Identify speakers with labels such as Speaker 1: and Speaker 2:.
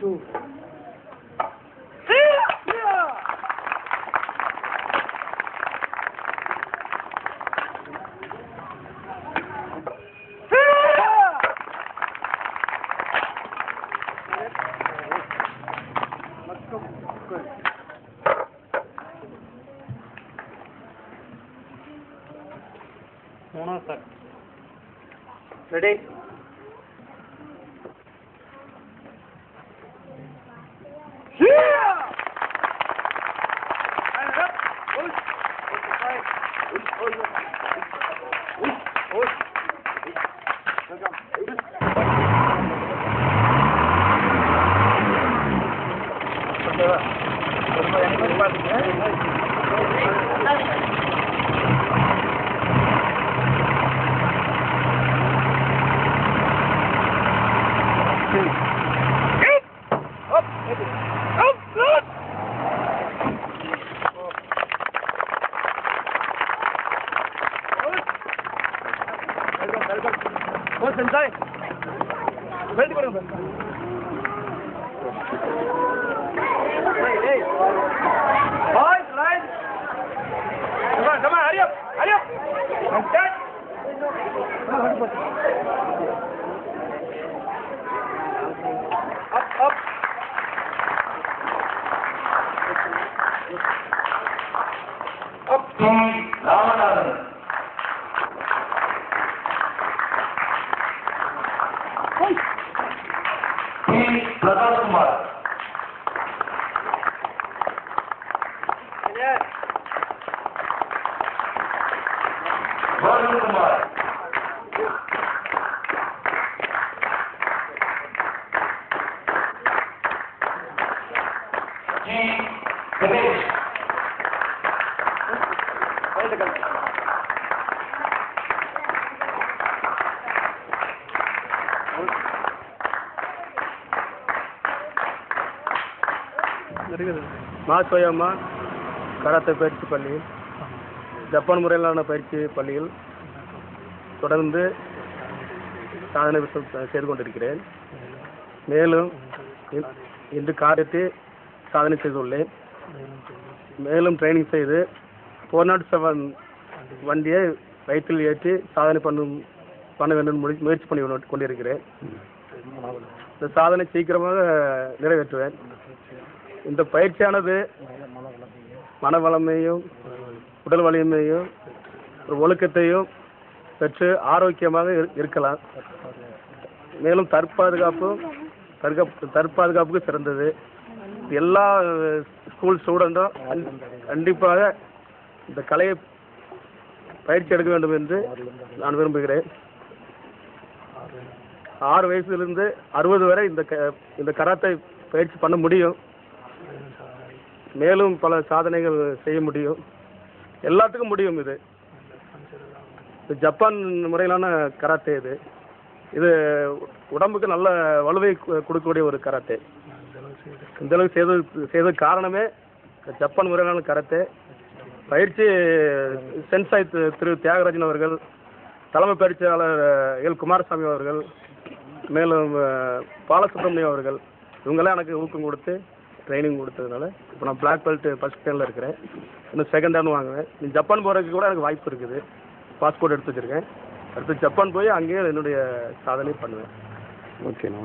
Speaker 1: 2.
Speaker 2: Mono sir.
Speaker 1: Ready? What's inside? Ready for him. Hey. Boys, line. Come on, hurry up. And stand. Up. Ramanathan. Prakash Kumar. Varun Kumar. G. Ganesh.
Speaker 2: மாசோயம்மா karate பயிற்சி பள்ளியில் Japan முறையிலான பயிற்சி பள்ளியில் தொடர்ந்து சாதனை செய்து கொண்டிருக்கிறேன். மேலும் இன்று காரியத்தை சாதனை செய்துள்ளேன். மேலும் ட்ரைனிங் செய்து 407 வண்டியை வயிற்றில் ஏற்றி சாதனை பண்ண வேண்டும் முயற்சி பண்ணி கொண்டிருக்கிறேன். இந்த சாதனை சீக்கிரமாக நிறைவேற்றுவேன். இந்த பயிற்சியானது மன வலிமையும் உடல் வலிமையும் ஒரு ஒழுக்கத்தையும் பெற்று ஆரோக்கியமாக இருக்கலாம். மேலும் தற்பாதுகாப்புக்கு சிறந்தது. எல்லா ஸ்கூல் ஸ்டூடெண்ட்டும் கண்டிப்பாக இந்த கலையை பயிற்சி எடுக்க வேண்டும் என்று நான் விரும்புகிறேன். 6 வயசிலிருந்து 60 வரை இந்த கராத்தே பயிற்சி பண்ண முடியும். மேலும் பல சாதனைகள் செய்ய முடியும். எல்லாத்துக்கும் முடியும். இது ஜப்பான் முறையிலான கராத்தே. இது உடம்புக்கு நல்ல வலுவை கொடுக்கக்கூடிய ஒரு கராத்தே. இந்த அளவுக்கு செய்த காரணமே ஜப்பான் முறையிலான கராத்தே. பயிற்சி சென்சாய் திரு தியாகராஜன் அவர்கள், தலைமை பயிற்சியாளர் எல் குமாரசாமி அவர்கள், மேலும் பாலசுப்ரமணியம் அவர்கள், இவங்களாம் எனக்கு ஊக்கம் கொடுத்து ட்ரைனிங் கொடுத்ததுனால இப்போ நான் பிளாக் பெல்ட் ஃபர்ஸ்ட் ஸ்டேனில் இருக்கிறேன். இன்னும் செகண்ட் டேர்ன் வாங்குவேன். ஜப்பான் போகிறதுக்கு கூட எனக்கு வாய்ப்பு இருக்குது. பாஸ்போர்ட் எடுத்து வச்சுருக்கேன். அடுத்து ஜப்பான் போய் அங்கேயே என்னுடைய சாதனை பண்ணுவேன்.
Speaker 1: ஓகேண்ணா.